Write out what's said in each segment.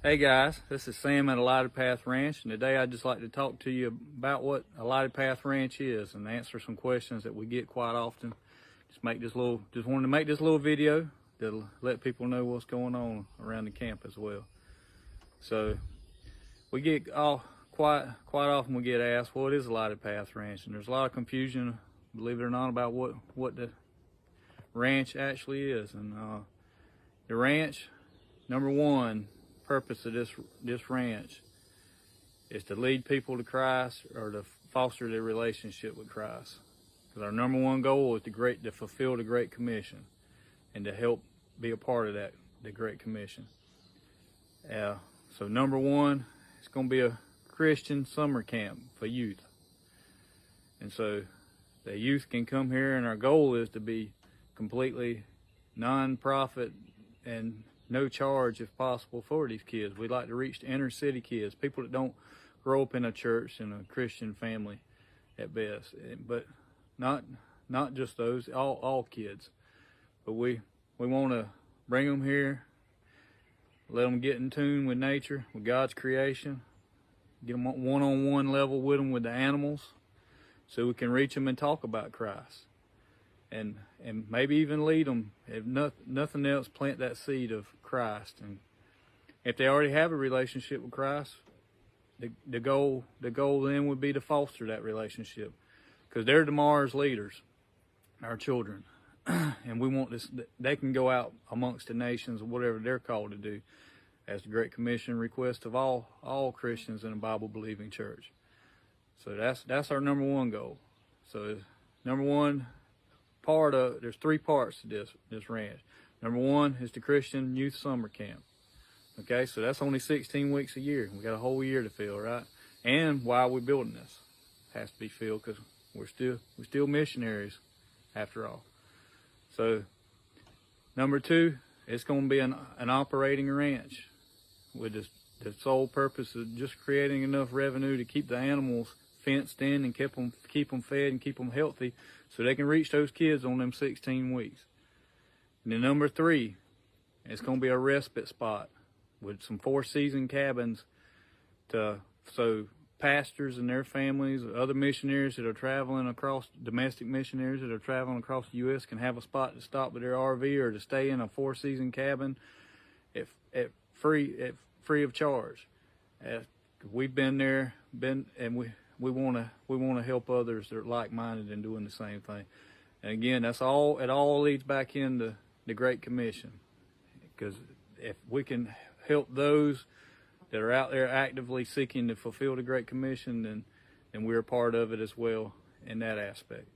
Hey guys, this is Sam at AlightedPath Ranch, and today I'd just like to talk to you about what Alighteded Path Ranch is and answer some questions that we get quite often. Just wanted to make this little video to let people know what's going on around the camp as well. So we get quite often we get asked, what is Alighteded Path Ranch? And there's a lot of confusion, believe it or not, about what the ranch actually is. And the ranch, number one purpose of this ranch is to lead people to Christ, or to foster their relationship with Christ. Because our number one goal is to fulfill the Great Commission and to help be a part of the Great Commission. So number one, it's going to be a Christian summer camp for youth. And so the youth can come here, and our goal is to be completely non-profit and no charge if possible for these kids. We'd like to reach the inner city kids, people that don't grow up in a church and a Christian family at best, but not just those, all kids. But we want to bring them here, let them get in tune with nature, with God's creation, get them on one-on-one level with them, with the animals, so we can reach them and talk about Christ. And maybe even lead them, if nothing else, plant that seed of Christ. And if they already have a relationship with Christ, the goal then would be to foster that relationship, because they're tomorrow's leaders, our children. And we want this, they can go out amongst the nations, or whatever they're called to do, as the Great Commission request of all Christians in a Bible-believing church. So that's our number one goal. So number one, there's three parts to this ranch. Number one is the Christian Youth Summer Camp. Okay, so that's only 16 weeks a year. We got a whole year to fill, right? And while we're building this, it has to be filled, because we're still missionaries after all. So number two, it's going to be an operating ranch with the sole purpose of just creating enough revenue to keep the animals fenced in and keep them fed and keep them healthy, so they can reach those kids on them 16 weeks. And then number three, it's going to be a respite spot with some 4-season cabins, so pastors and their families, other missionaries that are traveling across, domestic missionaries that are traveling across the U.S., can have a spot to stop with their RV or to stay in a 4-season cabin at free of charge. We've been there, and we want to help others that are like-minded and doing the same thing. And again, it all leads back into the Great Commission, because if we can help those that are out there actively seeking to fulfill the Great Commission, then we're a part of it as well in that aspect.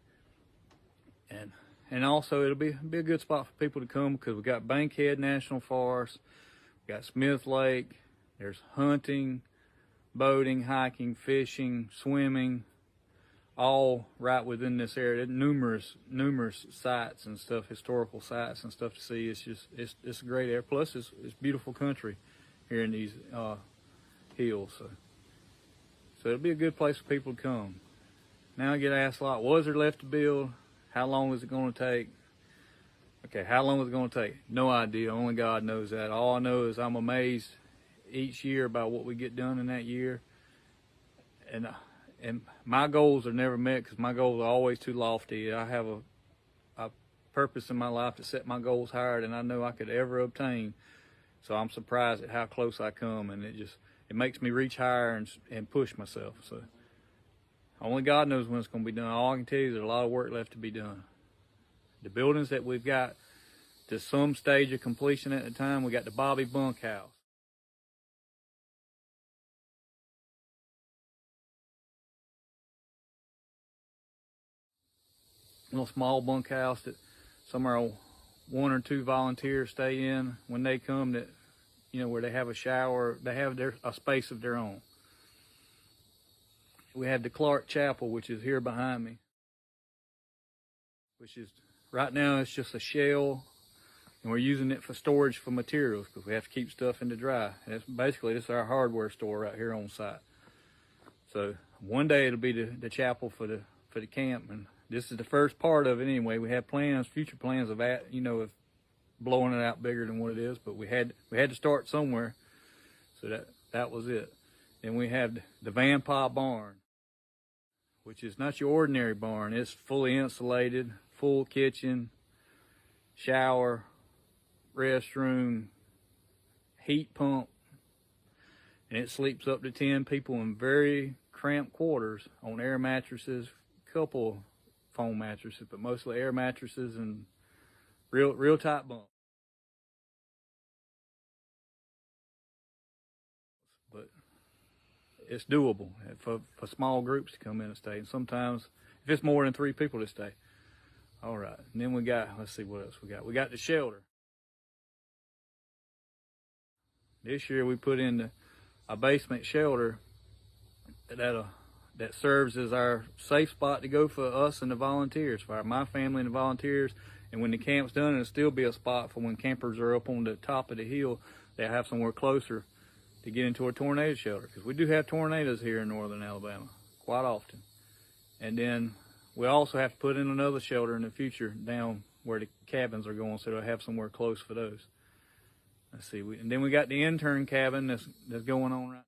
And also, it'll be a good spot for people to come, because we got Bankhead National Forest, we got Smith Lake, there's hunting, boating, hiking, fishing, swimming, all right within this area. Numerous sites and stuff, historical sites and stuff to see. It's a great area. Plus, it's beautiful country here in these hills. So it'll be a good place for people to come. Now I get asked a lot, what is there left to build? How long is it going to take? Okay, how long is it going to take? No idea. Only God knows that. All I know is I'm amazed each year about what we get done in that year. And my goals are never met, because my goals are always too lofty. I have a purpose in my life to set my goals higher than I know I could ever obtain. So I'm surprised at how close I come, and it makes me reach higher and push myself. So only God knows when it's going to be done. All I can tell you is there's a lot of work left to be done. The buildings that we've got to some stage of completion at the time, we got the Bobby Bunkhouse. Little small bunkhouse that some of our 1 or 2 volunteers stay in when they come, that, where they have a shower, they have a space of their own. We have the Clark Chapel, which is here behind me, which is, right now it's just a shell, and we're using it for storage for materials, because we have to keep stuff in the dry. And this is our hardware store right here on site. So one day it'll be the chapel for the camp, and this is the first part of it anyway. We have future plans of blowing it out bigger than what it is, but we had to start somewhere. So that was it. Then we have the Vampire Barn, which is not your ordinary barn. It's fully insulated, full kitchen, shower, restroom, heat pump, and it sleeps up to 10 people in very cramped quarters on air mattresses, couple foam mattresses, but mostly air mattresses and real tight bunk. But it's doable for small groups to come in and stay. And sometimes, if it's more than 3 people to stay. All right. And then we got, let's see what else we got. We got the shelter. This year we put in a basement shelter that serves as our safe spot to go for us and the volunteers, for my family and the volunteers. And when the camp's done, it'll still be a spot for when campers are up on the top of the hill, they'll have somewhere closer to get into a tornado shelter, because we do have tornadoes here in northern Alabama quite often. And then we also have to put in another shelter in the future down where the cabins are going, so they'll have somewhere close for those. Let's see, and then we got the intern cabin that's going on right.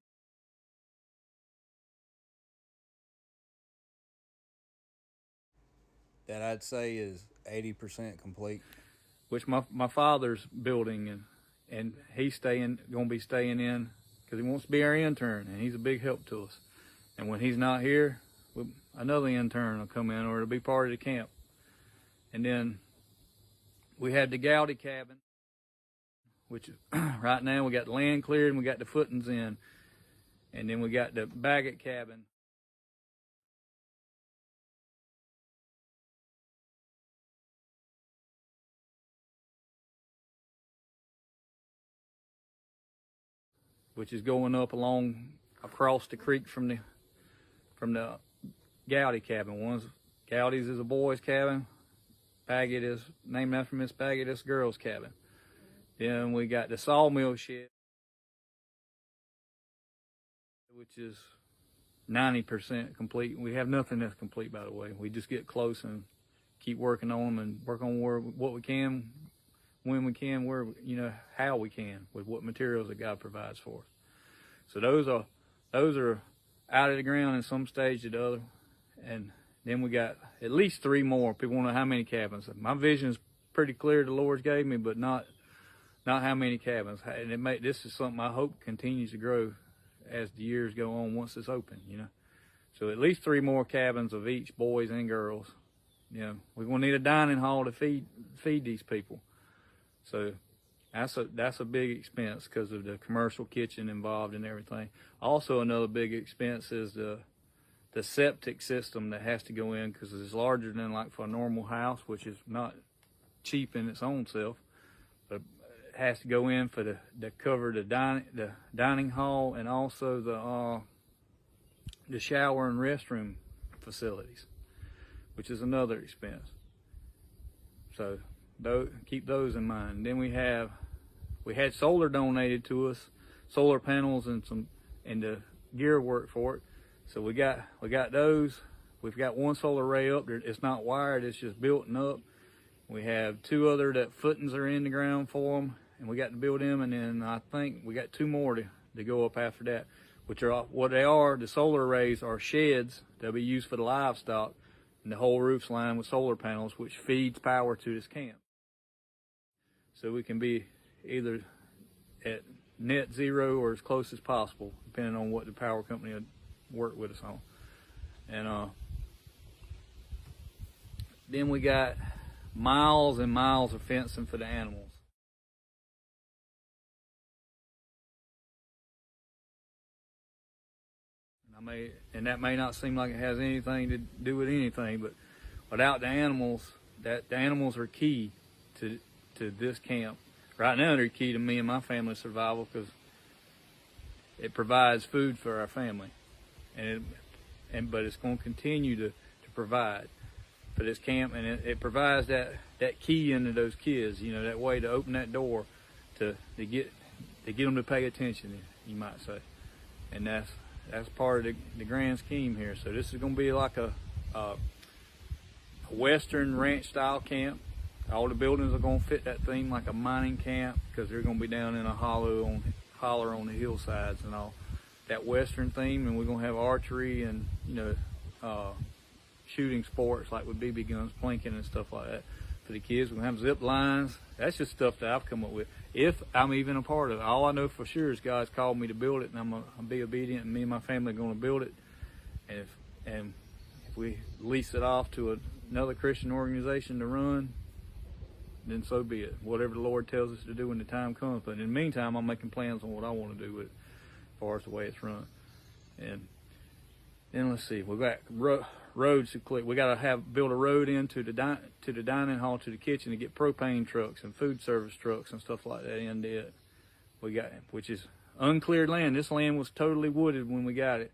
That I'd say is 80% complete. Which my father's building, and he's gonna be staying in because he wants to be our intern, and he's a big help to us. And when he's not here, another intern will come in, or it'll be part of the camp. And then we had the Gowdy cabin, which right now we got the land cleared and we got the footings in. And then we got the Baggett cabin. Which is going up across the creek from the Gowdy cabin. Gowdy's is a boys' cabin. Baggett is named after Miss Baggett. It's a girls' cabin. Then we got the sawmill shed, which is 90% complete. We have nothing that's complete, by the way. We just get close and keep working on them and work on what we can, when we can, how we can, with what materials that God provides for us. So those are out of the ground in some stage or the other. And then we got at least 3 more. People want to know how many cabins. My vision is pretty clear the Lord's gave me, but not how many cabins. And this is something I hope continues to grow as the years go on once it's open, So at least 3 more cabins of each, boys and girls. We're going to need a dining hall to feed these people. So that's a big expense because of the commercial kitchen involved and everything. Also, another big expense is the septic system that has to go in, because it's larger than like for a normal house, which is not cheap in its own self. But it has to go in for the cover the dining hall, and also the shower and restroom facilities, which is another expense. So keep those in mind. Then we had solar donated to us, solar panels and the gear work for it. So we got those. We've got 1 solar array up there. It's not wired, it's just built and up. We have 2 other that footings are in the ground for them, and we got to build them. And then I think we got 2 more to go up after that, which are what they are. The solar arrays are sheds that'll be used for the livestock, and the whole roof's lined with solar panels, which feeds power to this camp. So we can be either at net zero or as close as possible, depending on what the power company would work with us on. And then we got miles and miles of fencing for the animals. And that may not seem like it has anything to do with anything, but without the animals, the animals are key to this camp. Right now, they're key to me and my family's survival, because it provides food for our family, but it's going to continue to provide for this camp, and it provides that key into those kids, that way to open that door to get them to pay attention, you might say. And that's part of the grand scheme here. So this is going to be like a Western ranch style camp. All the buildings are going to fit that theme, like a mining camp, because they're going to be down in a hollow holler on the hillsides and all. That Western theme, and we're gonna have archery and, you know, shooting sports like with BB guns, plinking and stuff like that for the kids. We're gonna have zip lines. That's just stuff that I've come up with, if I'm even a part of it. All I know for sure is God's called me to build it, and I'm gonna be obedient, and me and my family are gonna build it. And if we lease it off to another Christian organization to run, then so be it. Whatever the Lord tells us to do when the time comes. But in the meantime, I'm making plans on what I want to do with it, as far as the way it's run. And then let's see, we got roads to clear. We got to build a road into the dining hall, to the kitchen, to get propane trucks and food service trucks and stuff like that in there. We got, which is uncleared land. This land was totally wooded when we got it.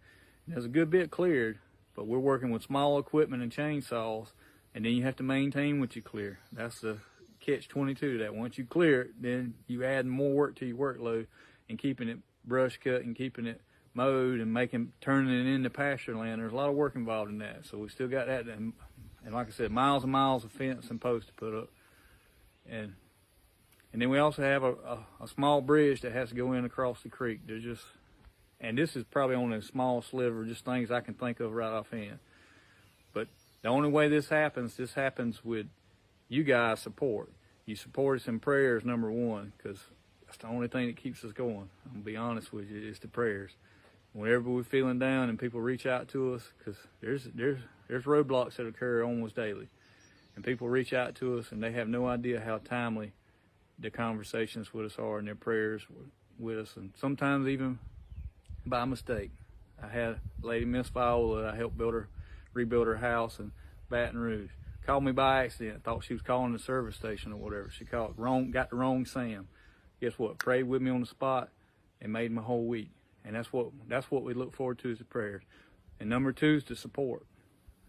There's a good bit cleared, but we're working with small equipment and chainsaws, and then you have to maintain what you clear. That's the catch-22. That once you clear it, then you add more work to your workload, and keeping it brush cut and keeping it mowed and turning it into pasture land. There's a lot of work involved in that. So we still got that, and like I said, miles and miles of fence and posts to put up, and then we also have a small bridge that has to go in across the creek. There's just, and this is probably only a small sliver, just things I can think of right offhand. But the only way this happens with you guys' support. You support us in prayers, number one, because that's the only thing that keeps us going. I'm gonna be honest with you, it's the prayers. Whenever we're feeling down and people reach out to us, because there's roadblocks that occur almost daily, and people reach out to us and they have no idea how timely the conversations with us are and their prayers with us, and sometimes even by mistake. I had a lady, Miss Viola, that I helped rebuild her house in Baton Rouge. Called me by accident, thought she was calling the service station or whatever. She got the wrong Sam. Guess what? Prayed with me on the spot and made my whole week. And that's what we look forward to, is the prayers. And number two is the support.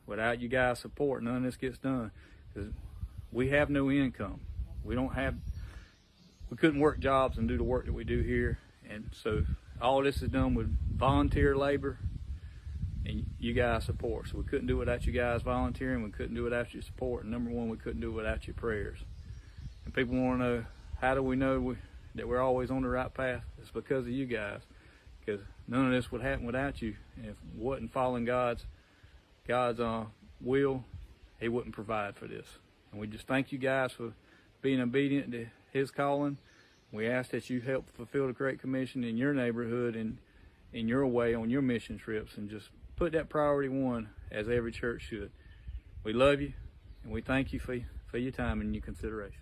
Without you guys' support, none of this gets done, because we have no income. We couldn't work jobs and do the work that we do here. And so all this is done with volunteer labor and you guys' support. So we couldn't do it without you guys volunteering. We couldn't do it without your support. And number one, we couldn't do it without your prayers. And people want to know, how do we know that we're always on the right path? It's because of you guys. Because none of this would happen without you. And if it wasn't following God's will, He wouldn't provide for this. And we just thank you guys for being obedient to His calling. We ask that you help fulfill the Great Commission in your neighborhood and in your way on your mission trips, and just put that priority one, as every church should. We love you, and we thank you for your time and your consideration.